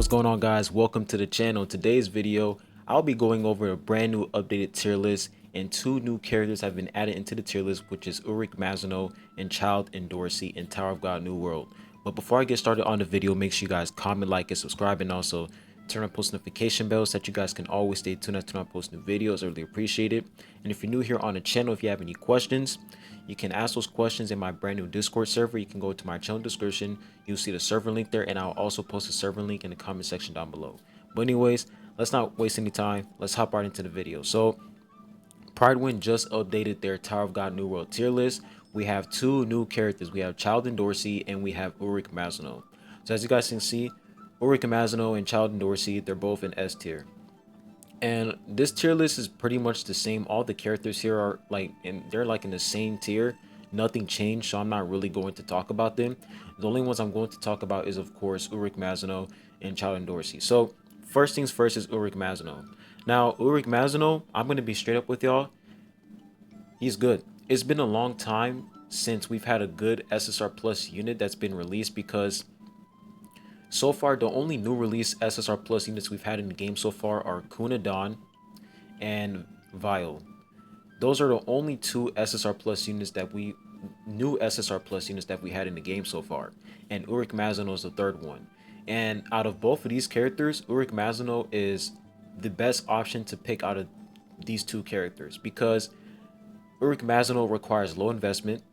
what's going on, guys? Welcome to the channel. In today's video, I'll be going over a brand new updated tier list, and two new characters have been added into the tier list, which is Urek Mazino and Child ENDORSI in Tower of God New World. But before I get started on the video, make sure you guys comment, like, and subscribe, and also turn on post notification bells so that you guys can always stay tuned as I post new videos. I really appreciate it. And if you're new here on the channel, if you have any questions, you can ask those questions in my brand new Discord server. You can go to my channel description. You'll see the server link there, and I'll also post a server link in the comment section down below. But anyways, let's not waste any time. Let's hop right into the video. So Pridewind just updated their Tower of God New World tier list. We have two new characters. We have Child ENDORSI and we have Urek Mazino. So as you guys can see, Urek Mazino and Child ENDORSI, they're both in S tier. And this tier list is pretty much the same. All the characters here are they're like in the same tier. Nothing changed, so I'm not really going to talk about them. The only ones I'm going to talk about is, of course, Urek Mazino and Child ENDORSI. So first things first is Urek Mazino. Now, Urek Mazino, I'm going to be straight up with y'all. He's good. It's been a long time since we've had a good SSR Plus unit that's been released, because so far, the only new release SSR Plus units we've had in the game so far are Kuna Dawn and Vile. Those are the only two SSR Plus units that we had in the game so far. And Urek Mazino is the third one. And out of both of these characters, Urek Mazino is the best option to pick out of these two characters, because Urek Mazino requires low investment.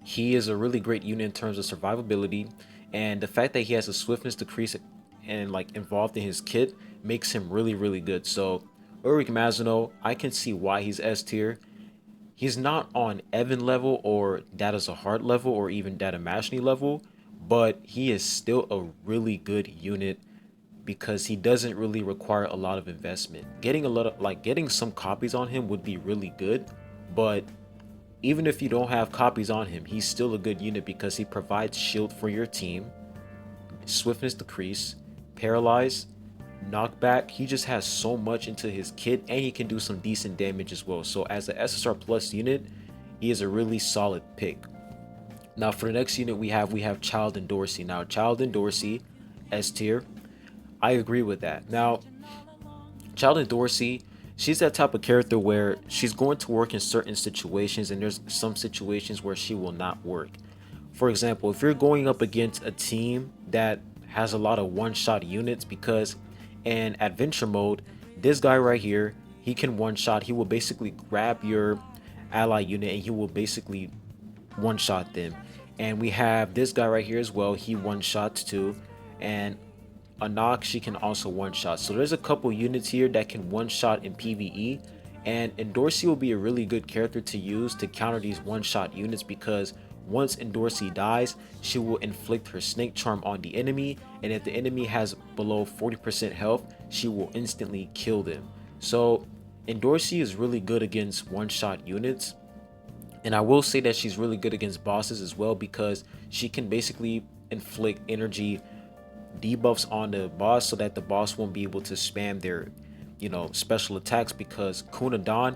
He is a really great unit in terms of survivability. And the fact that he has a swiftness decrease and involved in his kit makes him really good. So Urek Mazino, I can see why he's S tier. He's not on Evan level or Data Zahart level or even Data Mashni level, but he is still a really good unit because he doesn't really require a lot of investment. Getting some copies on him would be really good, but even if you don't have copies on him, he's still a good unit because he provides shield for your team, swiftness decrease, paralyze, knockback. He just has so much into his kit, and he can do some decent damage as well. So as an SSR Plus unit, he is a really solid pick. Now for the next unit we have Child ENDORSI. Now Child ENDORSI, S tier. I agree with that. Now Child ENDORSI, she's that type of character where she's going to work in certain situations, and there's some situations where she will not work. For example, if you're going up against a team that has a lot of one-shot units, because in adventure mode, this guy right here, he can one-shot. He will basically grab your ally unit and he will basically one-shot them. And we have this guy right here as well. He one-shots too. And Anak, she can also one-shot. So there's a couple units here that can one-shot in PvE, and ENDORSI will be a really good character to use to counter these one-shot units, because once ENDORSI dies, she will inflict her snake charm on the enemy, and if the enemy has below 40% health, she will instantly kill them. So ENDORSI is really good against one-shot units, and I will say that she's really good against bosses as well, because she can basically inflict energy debuffs on the boss so that the boss won't be able to spam their special attacks, because Kuna Dawn,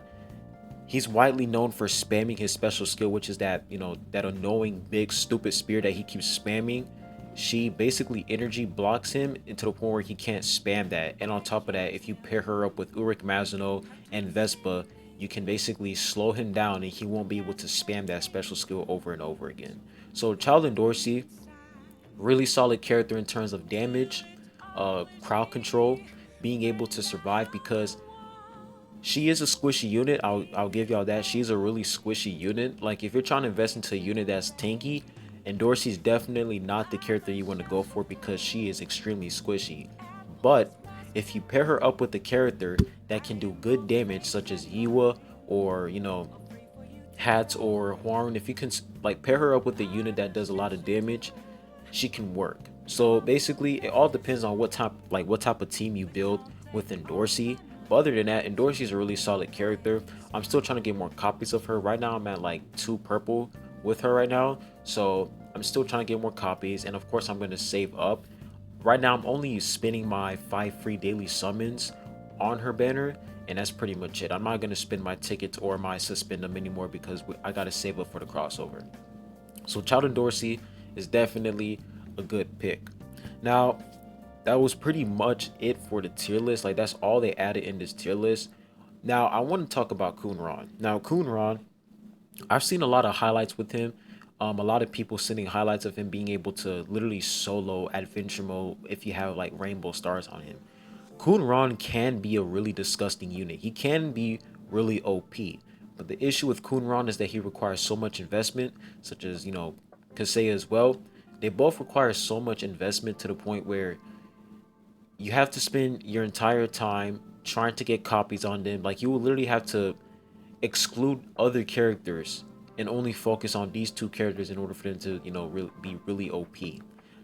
he's widely known for spamming his special skill, which is that that annoying big stupid spear that he keeps spamming. She basically energy blocks him into the point where he can't spam that. And on top of that, if you pair her up with Urek Mazino and Vespa, you can basically slow him down and he won't be able to spam that special skill over and over again. So Child ENDORSI, really solid character in terms of damage, crowd control, being able to survive, because she is a squishy unit. I'll give y'all that. She's a really squishy unit. Like, if you're trying to invest into a unit that's tanky, ENDORSI is definitely not the character you want to go for, because she is extremely squishy. But if you pair her up with a character that can do good damage, such as Yiwa or Hats or Huarun, if you can pair her up with a unit that does a lot of damage, she can work. So basically it all depends on what type of team you build with ENDORSI. But other than that, ENDORSI is a really solid character. I'm still trying to get more copies of her. Right now I'm at 2 purple with her right now, so I'm still trying to get more copies, and of course I'm going to save up. Right now I'm only spinning my 5 free daily summons on her banner, and that's pretty much it. I'm not going to spend my tickets or my suspend them anymore, because I got to save up for the crossover. So Child ENDORSI is definitely a good pick. Now that was pretty much it for the tier list. Like that's all they added in this tier list. Now I want to talk about Kunran. Now Kunran, I've seen a lot of highlights with him. A lot of people sending highlights of him being able to literally solo adventure mode if you have like rainbow stars on him. Kunran can be a really disgusting unit. He can be really OP. But the issue with Kunran is that he requires so much investment, such as, Kaseya as well. They both require so much investment to the point where you have to spend your entire time trying to get copies on them. Like you will literally have to exclude other characters and only focus on these two characters in order for them to, be really OP.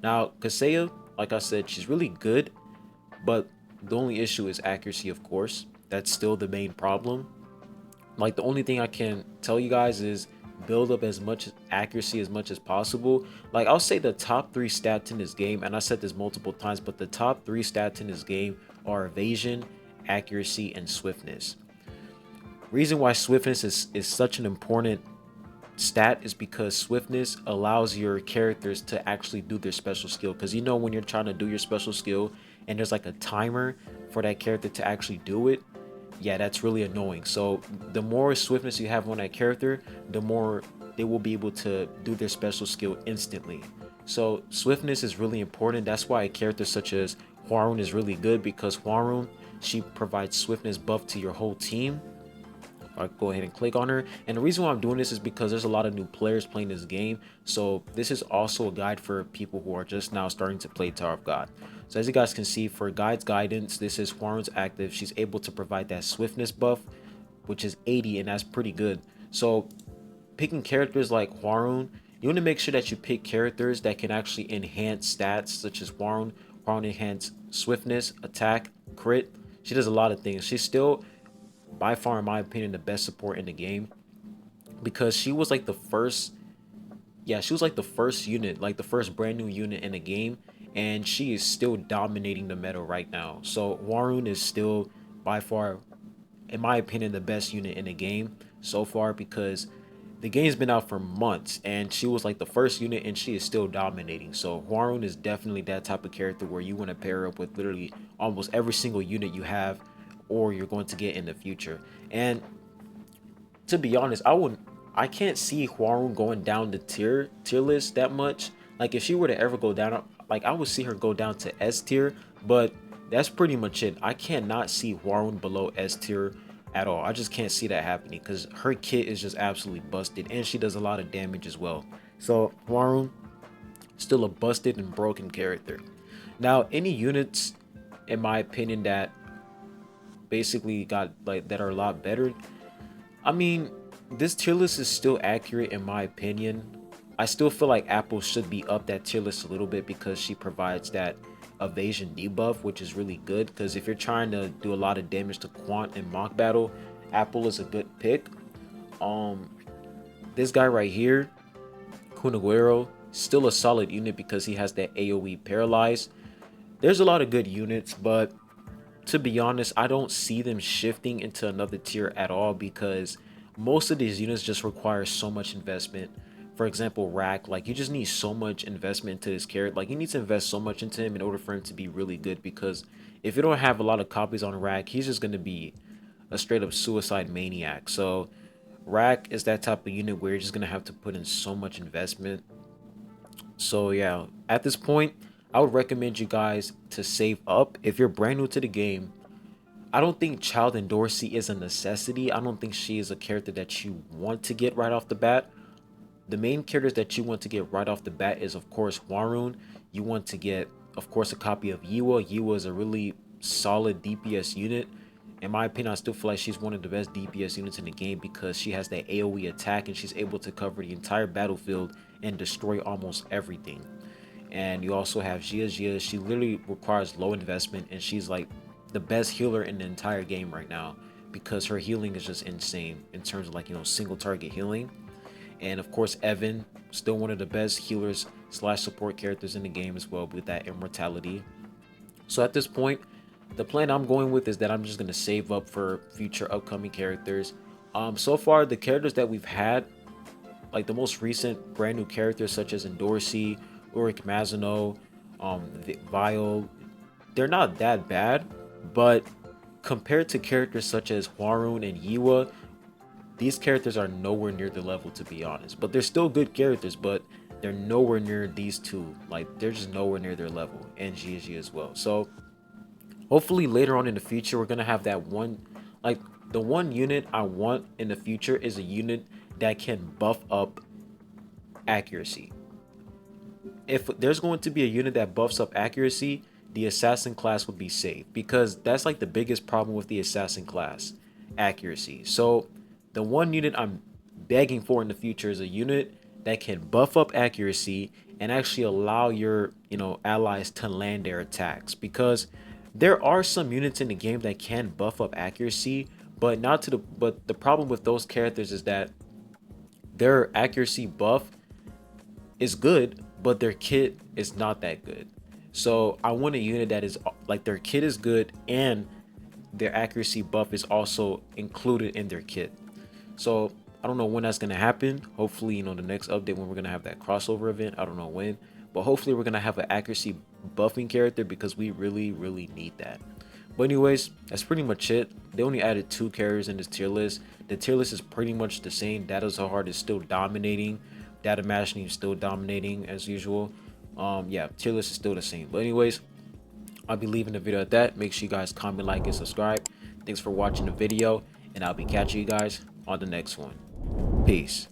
Now, Kaseya, like I said, she's really good, but the only issue is accuracy, of course. That's still the main problem. Like the only thing I can tell you guys is build up as much accuracy as much as possible. Like I'll say the top 3 stats in this game, and I said this multiple times, but the top 3 stats in this game are evasion, accuracy, and swiftness. Reason why swiftness is such an important stat is because swiftness allows your characters to actually do their special skill. Because when you're trying to do your special skill and there's like a timer for that character to actually do it, yeah, that's really annoying. So the more swiftness you have on that character, the more they will be able to do their special skill instantly. So swiftness is really important. That's why a character such as Hwarun is really good, because Hwarun, she provides swiftness buff to your whole team. I'll go ahead and click on her. And the reason why I'm doing this is because there's a lot of new players playing this game. So this is also a guide for people who are just now starting to play Tower of God. So as you guys can see, for guide's guidance, this is Hwarun's active. She's able to provide that swiftness buff, which is 80, and that's pretty good. So picking characters like Hwarun, you want to make sure that you pick characters that can actually enhance stats, such as Hwarun. Hwarun enhance swiftness, attack, crit. She does a lot of things. She's still by far, in my opinion, the best support in the game, because she was like the first unit, like the first brand new unit in the game, and she is still dominating the meta right now. So Hwarun is still by far, in my opinion, the best unit in the game so far, because the game's been out for months and she was like the first unit and she is still dominating. So Hwarun is definitely that type of character where you want to pair up with literally almost every single unit you have or you're going to get in the future. And to be honest, I can't see Hwarun going down the tier list that much. Like if she were to ever go down, like I would see her go down to S tier, but that's pretty much it. I cannot see Hwarun below S tier at all. I just can't see that happening because her kit is just absolutely busted and she does a lot of damage as well. So Hwarun, still a busted and broken character. Now, any units, in my opinion, that basically got like that are a lot better. I mean, this tier list is still accurate in my opinion. I still feel like Apple should be up that tier list a little bit because she provides that evasion debuff, which is really good. Because if you're trying to do a lot of damage to Quant in mock battle, Apple is a good pick. This guy right here, Kunaguero, still a solid unit because he has that AoE paralyze. There's a lot of good units, but to be honest, I don't see them shifting into another tier at all because most of these units just require so much investment. For example, Rack, like you just need so much investment into this character. Like you need to invest so much into him in order for him to be really good, because if you don't have a lot of copies on Rack, he's just going to be a straight up suicide maniac. So Rack is that type of unit where you're just going to have to put in so much investment. So yeah, at this point, I would recommend you guys to save up. If you're brand new to the game, I don't think Child ENDORSI is a necessity. I don't think she is a character that you want to get right off the bat. The main characters that you want to get right off the bat is, of course, Hwarun. You want to get, of course, a copy of Yiwa. Yiwa is a really solid DPS unit. In my opinion, I still feel like she's one of the best DPS units in the game because she has that AoE attack and she's able to cover the entire battlefield and destroy almost everything. And you also have Jia. Jia, she literally requires low investment and she's like the best healer in the entire game right now because her healing is just insane in terms of like, single target healing. And of course, Evan, still one of the best healers / support characters in the game as well with that immortality. So at this point, the plan I'm going with is that I'm just going to save up for future upcoming characters. So far, the characters that we've had, like the most recent brand new characters such as ENDORSI, Urek Mazino, Vile, they're not that bad, but compared to characters such as Hwarun and Yiwa, these characters are nowhere near the level, to be honest. But they're still good characters, but they're nowhere near these two. Like, they're just nowhere near their level, and Gigi as well. So hopefully later on in the future we're gonna have that one, like, the one unit I want in the future is a unit that can buff up accuracy. If there's going to be a unit that buffs up accuracy, the assassin class would be safe, because that's like the biggest problem with the assassin class, accuracy. So the one unit I'm begging for in the future is a unit that can buff up accuracy and actually allow your, allies to land their attacks, because there are some units in the game that can buff up accuracy, but not to the but the problem with those characters is that their accuracy buff is good, but their kit is not that good. So I want a unit that is like, their kit is good and their accuracy buff is also included in their kit. So I don't know when that's gonna happen. Hopefully, the next update, when we're gonna have that crossover event. I don't know when, but hopefully we're gonna have an accuracy buffing character, because we really, really need that. But anyways, that's pretty much it. They only added 2 characters in this tier list. The tier list is pretty much the same. Data Zohar is still dominating. Data Mashing is still dominating as usual. Yeah, tier list is still the same. But anyways, I'll be leaving the video at that. Make sure you guys comment, like, and subscribe. Thanks for watching the video, and I'll be catching you guys on the next one. Peace.